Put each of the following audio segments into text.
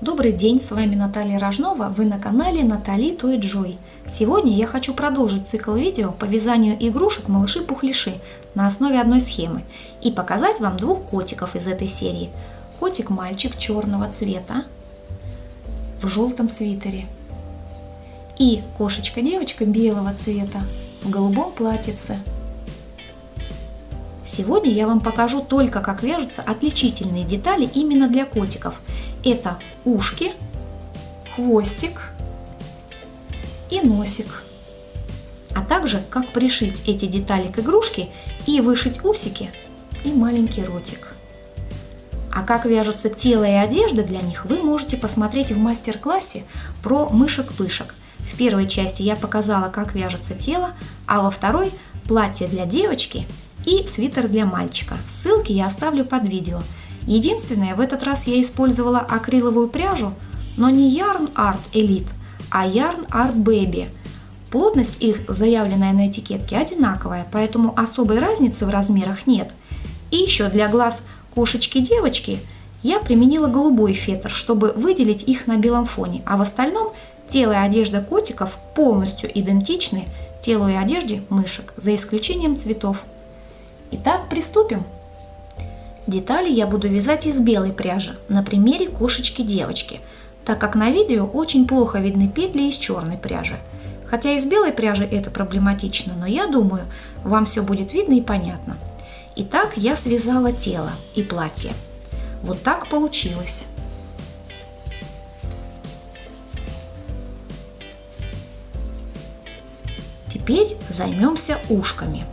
Добрый день, с вами Наталья Рожнова, вы на канале Натали Той Джой. Сегодня я хочу продолжить цикл видео по вязанию игрушек малыши-пухляши на основе одной схемы и показать вам двух котиков из этой серии. Котик-мальчик черного цвета в желтом свитере и кошечка-девочка белого цвета в голубом платьице. Сегодня я вам покажу только, как вяжутся отличительные детали именно для котиков. Это ушки, хвостик и носик. А также, как пришить эти детали к игрушке и вышить усики и маленький ротик. А как вяжутся тело и одежда для них, вы можете посмотреть в мастер-классе про мышек-пышек. В первой части я показала, как вяжется тело, а во второй – платье для девочки и свитер для мальчика. Ссылки я оставлю под видео. Единственное, в этот раз я использовала акриловую пряжу, но не Yarn Art Elite, а Yarn Art Baby. Плотность их, заявленная на этикетке, одинаковая, поэтому особой разницы в размерах нет. И еще для глаз кошечки-девочки я применила голубой фетр, чтобы выделить их на белом фоне, а в остальном тело и одежда котиков полностью идентичны телу и одежде мышек, за исключением цветов. Итак, приступим. Детали я буду вязать из белой пряжи на примере кошечки-девочки, так как на видео очень плохо видны петли из черной пряжи. Хотя из белой пряжи это проблематично, но я думаю, вам все будет видно и понятно. Итак, я связала тело и платье. Вот так получилось. Теперь займемся ушками.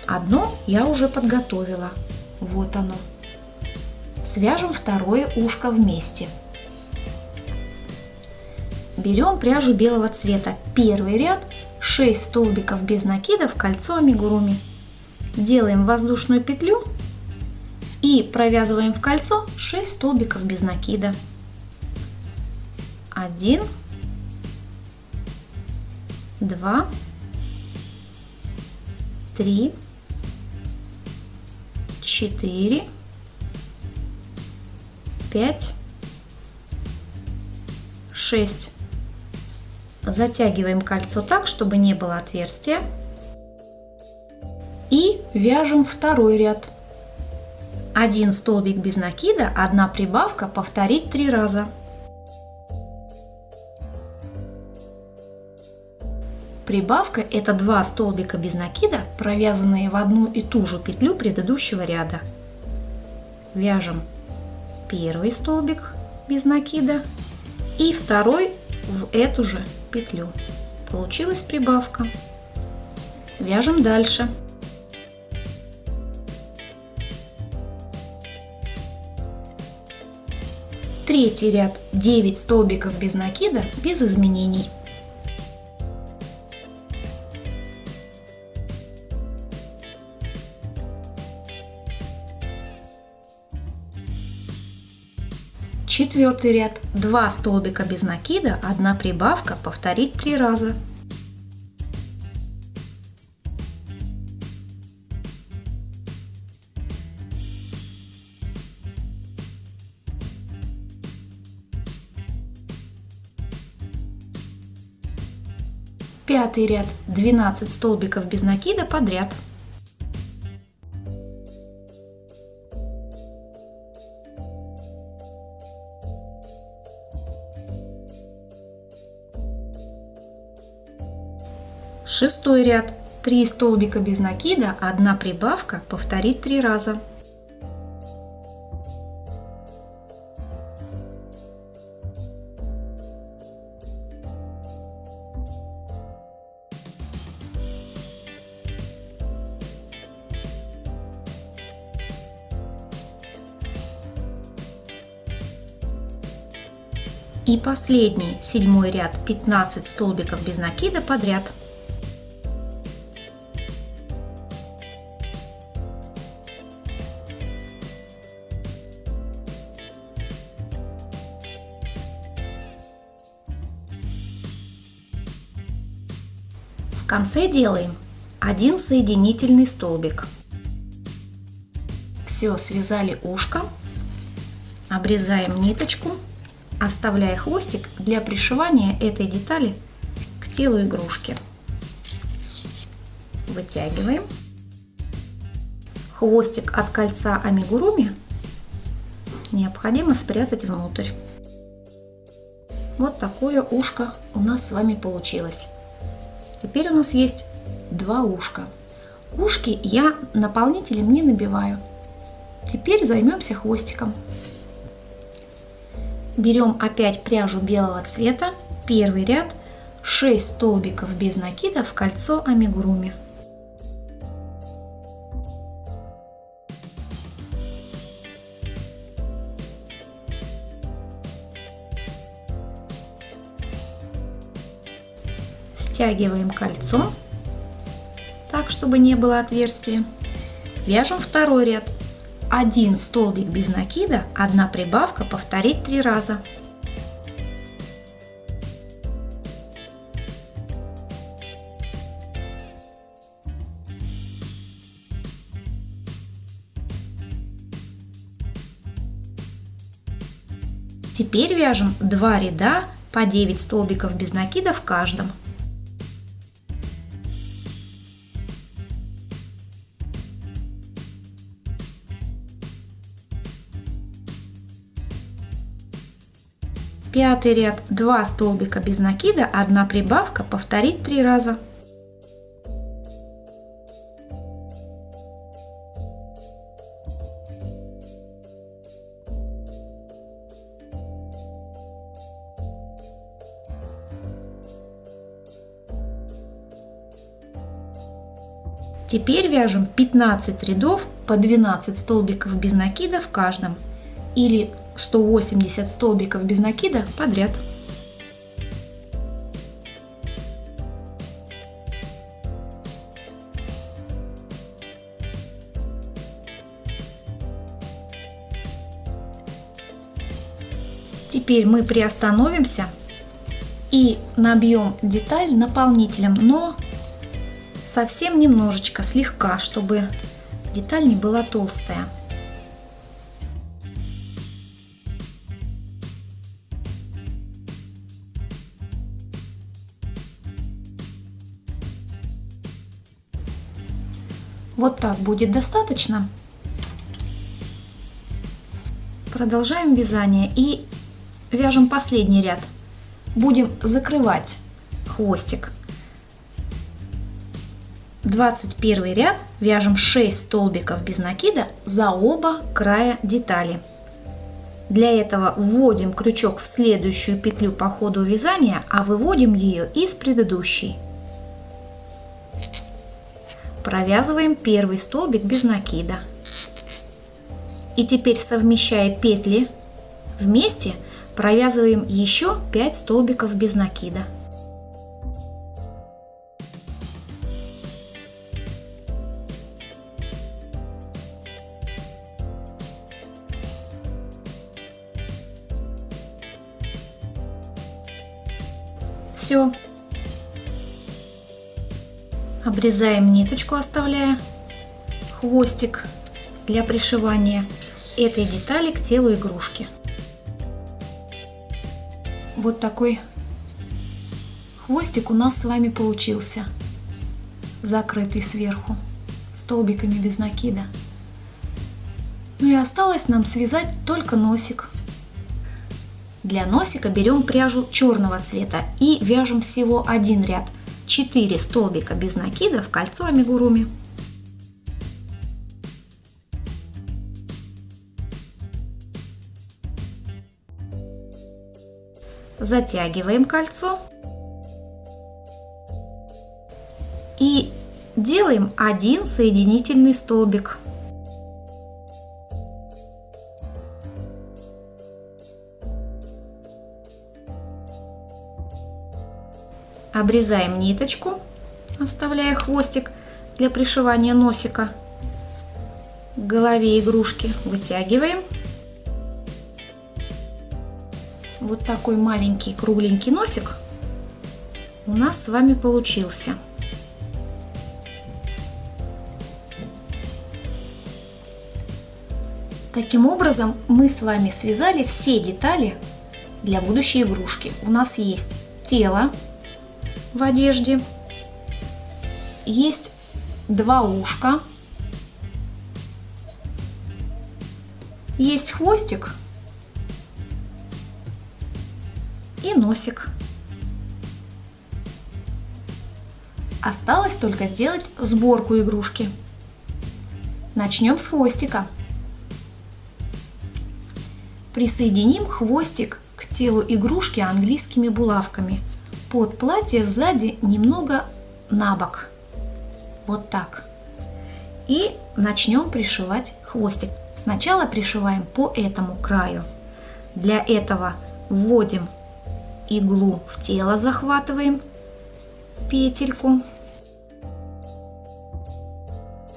Одно я уже подготовила. Вот оно. Свяжем второе ушко вместе. Берем пряжу белого цвета. Первый ряд 6 столбиков без накидов, кольцо амигуруми. Делаем воздушную петлю и провязываем в кольцо 6 столбиков без накида. 1, 2, 3, 4, 5, 6. Затягиваем кольцо так, чтобы не было отверстия. И вяжем второй ряд. 1 столбик без накида, 1 прибавка, повторить 3 раза. Прибавка – это 2 столбика без накида, провязанные в одну и ту же петлю предыдущего ряда. Вяжем первый столбик без накида и второй в эту же петлю. Получилась прибавка. Вяжем дальше. Третий ряд 9 столбиков без накида, без изменений. Четвертый ряд 2 столбика без накида, 1 прибавка, повторить 3 раза. Пятый ряд 12 столбиков без накида подряд. Шестой ряд 3 столбика без накида, 1 прибавка, повторить 3 раза. И последний, 7-й ряд 15 столбиков без накида подряд. В конце делаем 1 соединительный столбик. Все, связали ушко, обрезаем ниточку оставляя хвостик для пришивания этой детали к телу игрушки. Вытягиваем. Хвостик от кольца амигуруми необходимо спрятать внутрь. Вот такое ушко у нас с вами получилось. Теперь у нас есть два ушка. Ушки я наполнителем не набиваю. Теперь займемся хвостиком. Берем опять пряжу белого цвета. Первый ряд 6 столбиков без накида в кольцо амигуруми. Стягиваем кольцо так, чтобы не было отверстия. Вяжем второй ряд. 1 столбик без накида, 1 прибавка, повторить 3 раза. Теперь вяжем 2 ряда по 9 столбиков без накида в каждом. Пятый ряд 2 столбика без накида, 1 прибавка, повторить 3 раза. Теперь вяжем 15 рядов по 12 столбиков без накида в каждом, или 180 столбиков без накида подряд. Теперь мы приостановимся и набьем деталь наполнителем, но совсем немножечко, слегка, чтобы деталь не была толстая. Вот так будет достаточно. Продолжаем вязание и вяжем последний ряд. Будем закрывать хвостик. 21 ряд вяжем 6 столбиков без накида за оба края детали. Для этого вводим крючок в следующую петлю по ходу вязания, а выводим ее из предыдущей. Провязываем первый столбик без накида. И теперь, совмещая петли вместе, провязываем еще 5 столбиков без накида. Все. Обрезаем ниточку, оставляя хвостик для пришивания этой детали к телу игрушки. Вот такой хвостик у нас с вами получился, закрытый сверху столбиками без накида. Ну и осталось нам связать только носик. Для носика берем пряжу черного цвета и вяжем всего один ряд. 4 столбика без накида в кольцо амигуруми. Затягиваем кольцо и делаем один соединительный столбик. Обрезаем ниточку, оставляя хвостик для пришивания носика к голове игрушки. Вытягиваем. Вот такой маленький кругленький носик у нас с вами получился. Таким образом мы с вами связали все детали для будущей игрушки. У нас есть тело в одежде, есть два ушка, есть хвостик и носик. Осталось только сделать сборку игрушки. Начнем с хвостика. Присоединим хвостик к телу игрушки английскими булавками. Под платье сзади немного на бок. Вот так. И начнем пришивать хвостик. Сначала пришиваем по этому краю. Для этого вводим иглу в тело, захватываем петельку.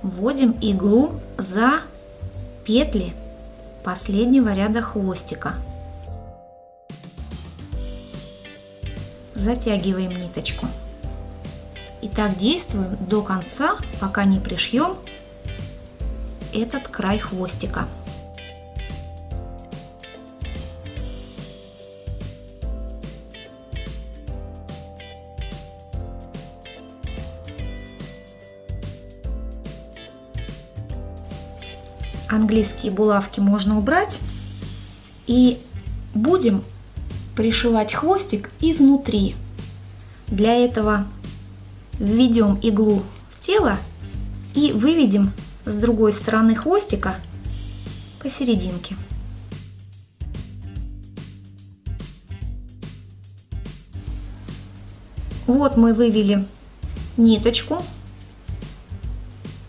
Вводим иглу за петли последнего ряда хвостика. Затягиваем ниточку. И так действуем до конца, пока не пришьем этот край хвостика. Английские булавки можно убрать, и будем пришивать хвостик изнутри. Для этого введем иглу в тело и выведем с другой стороны хвостика посерединке. Вот мы вывели ниточку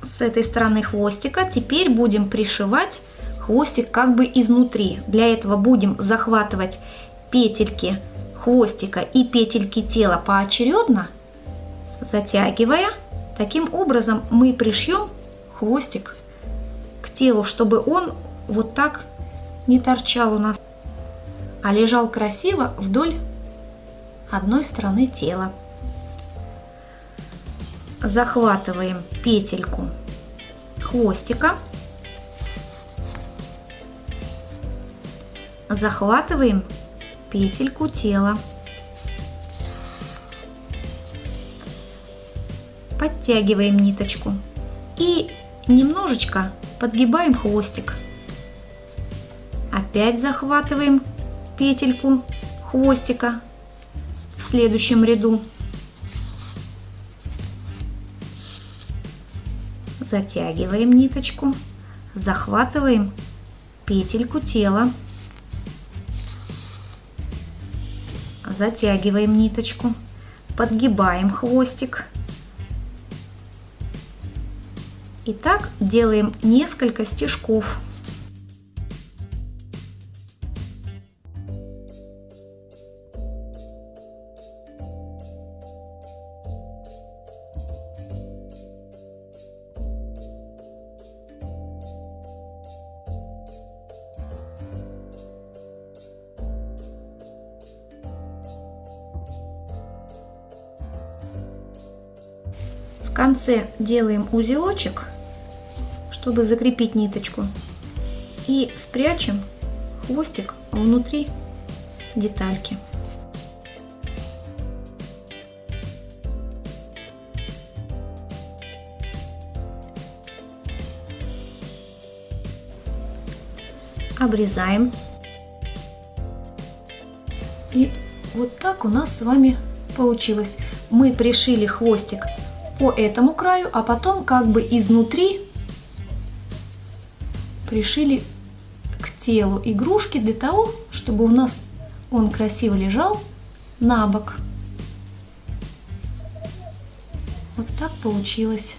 с этой стороны хвостика. Теперь будем пришивать хвостик как бы изнутри. Для этого будем захватывать петельки хвостика и петельки тела поочередно, затягивая. Таким образом мы пришьем хвостик к телу, чтобы он вот так не торчал у нас, а лежал красиво вдоль одной стороны тела. Захватываем петельку хвостика, захватываем петельку тела, подтягиваем ниточку и немножечко подгибаем хвостик. Опять захватываем петельку хвостика в следующем ряду, затягиваем ниточку, захватываем петельку тела, затягиваем ниточку, подгибаем хвостик. И так делаем несколько стежков. В конце делаем узелочек, чтобы закрепить ниточку, и спрячем хвостик внутри детальки. Обрезаем. И вот так у нас с вами получилось. Мы пришили хвостик по этому краю, а потом как бы изнутри пришили к телу игрушки для того, чтобы у нас он красиво лежал на бок. Вот так получилось.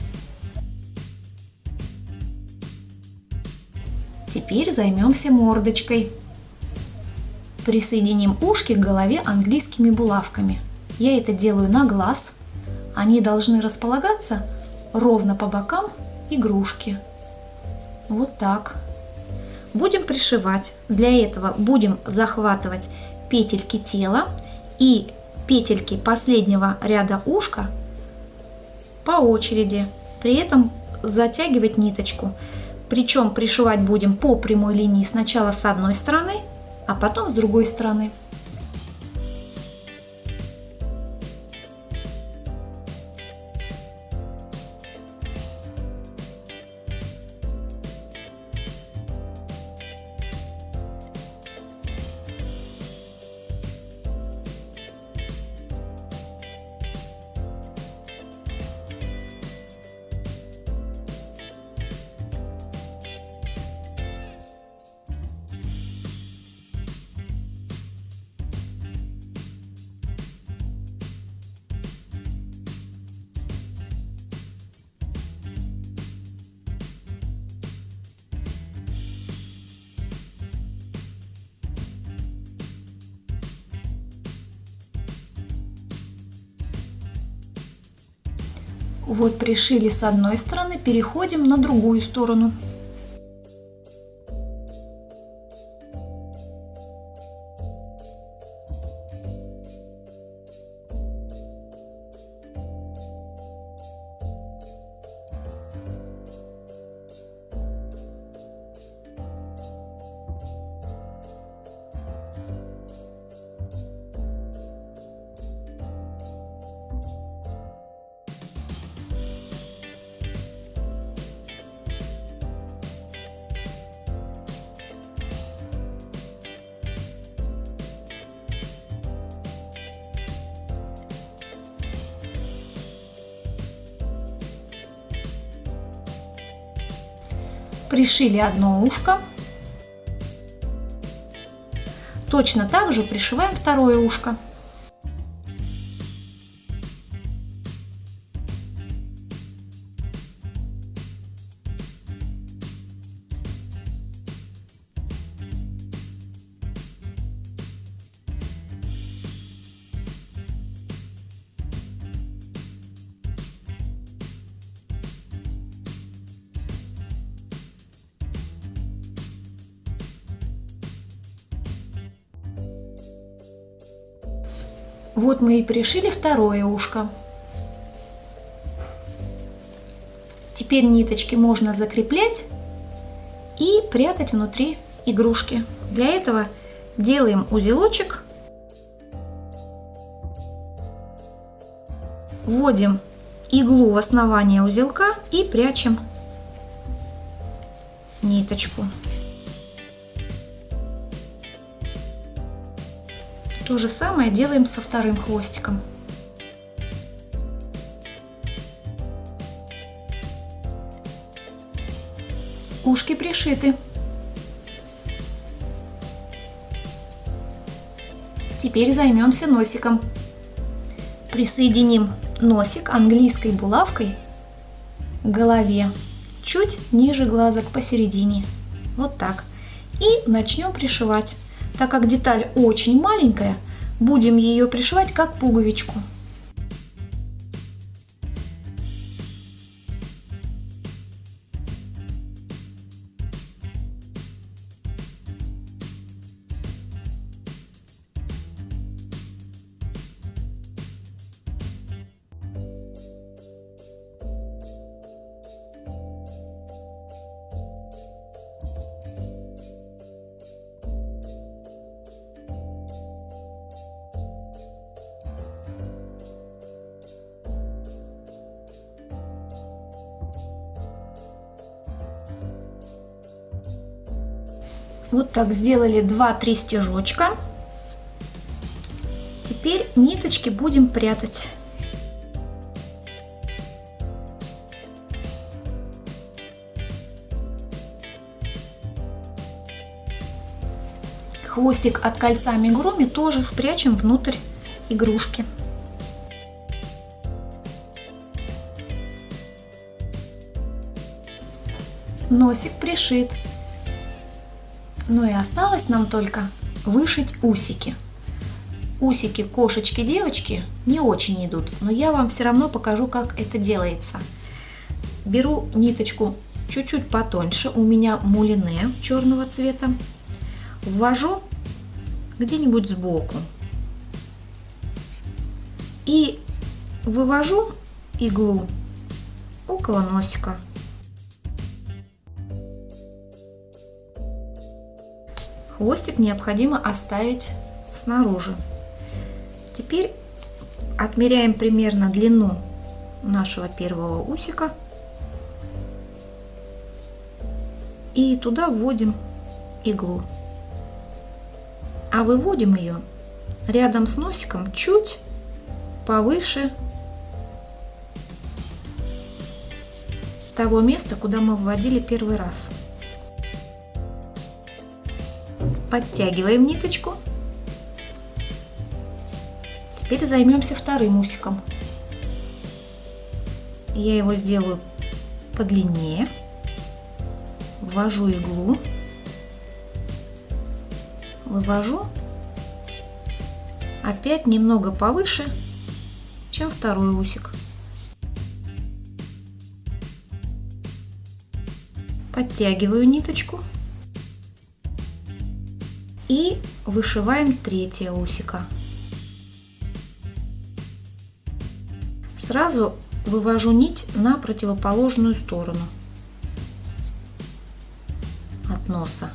Теперь займемся мордочкой. Присоединим ушки к голове английскими булавками. Я это делаю на глаз. Они должны располагаться ровно по бокам игрушки. Вот так. Будем пришивать. Для этого будем захватывать петельки тела и петельки последнего ряда ушка по очереди. При этом затягивать ниточку. Причем пришивать будем по прямой линии сначала с одной стороны, а потом с другой стороны. Вот пришили с одной стороны, переходим на другую сторону. Пришили одно ушко. Точно так же пришиваем второе ушко. Вот мы и пришили второе ушко. Теперь ниточки можно закреплять и прятать внутри игрушки. Для этого делаем узелочек, вводим иглу в основание узелка и прячем ниточку. То же самое делаем со вторым хвостиком. Ушки пришиты. Теперь займемся носиком. Присоединим носик английской булавкой к голове, чуть ниже глазок посередине. Вот так. И начнем пришивать. Так как деталь очень маленькая, будем ее пришивать как пуговичку. Вот так сделали 2-3 стежочка. Теперь ниточки будем прятать. Хвостик от кольца амигуруми тоже спрячем внутрь игрушки. Носик пришит. Ну и осталось нам только вышить усики. Усики кошечки-девочки не очень идут, но я вам все равно покажу, как это делается. Беру ниточку чуть-чуть потоньше, у меня мулине черного цвета, ввожу где-нибудь сбоку и вывожу иглу около носика. Хвостик необходимо оставить снаружи. Теперь отмеряем примерно длину нашего первого усика и туда вводим иглу. А выводим ее рядом с носиком чуть повыше того места, куда мы вводили первый раз. Подтягиваем ниточку. Теперь займемся вторым усиком. Я его сделаю подлиннее. Ввожу иглу. Вывожу. Опять немного повыше, чем второй усик. Подтягиваю ниточку и вышиваем третье усико. Сразу вывожу нить на противоположную сторону от носа.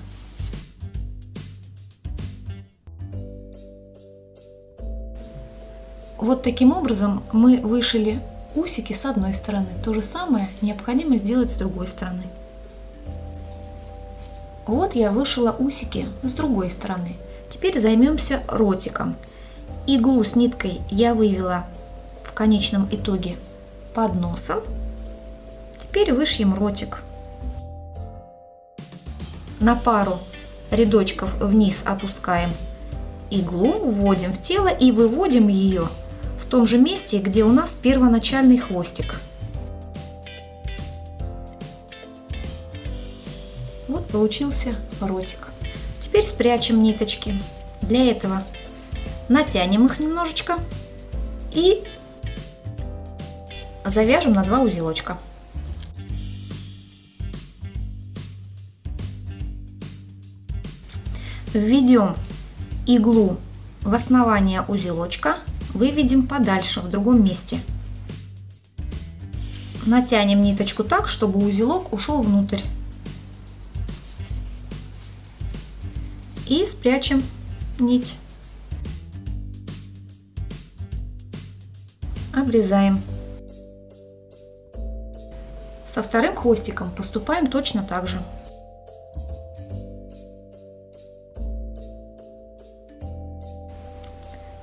Вот таким образом мы вышили усики с одной стороны. То же самое необходимо сделать с другой стороны. Вот я вышила усики с другой стороны. Теперь займемся ротиком. Иглу с ниткой я вывела в конечном итоге под носом. Теперь вышьем ротик. На пару рядочков вниз опускаем иглу, вводим в тело и выводим ее в том же месте, где у нас первоначальный хвостик. Вот получился ротик. Теперь спрячем ниточки. Для этого натянем их немножечко и завяжем на 2 узелочка. Введем иглу в основание узелочка, выведем подальше в другом месте. Натянем ниточку так, чтобы узелок ушел внутрь. И спрячем нить. Обрезаем. Со вторым хвостиком поступаем точно так же.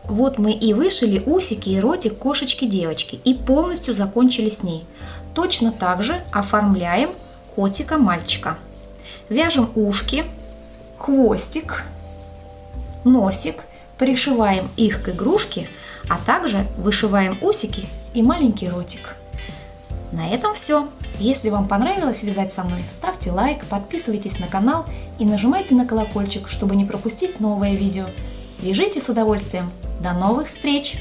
Вот мы и вышили усики и ротик кошечки-девочки и полностью закончили с ней. Точно так же оформляем котика-мальчика. Вяжем ушки, хвостик, носик, пришиваем их к игрушке, а также вышиваем усики и маленький ротик. На этом все. Если вам понравилось вязать со мной, ставьте лайк, подписывайтесь на канал и нажимайте на колокольчик, чтобы не пропустить новое видео. Вяжите с удовольствием. До новых встреч!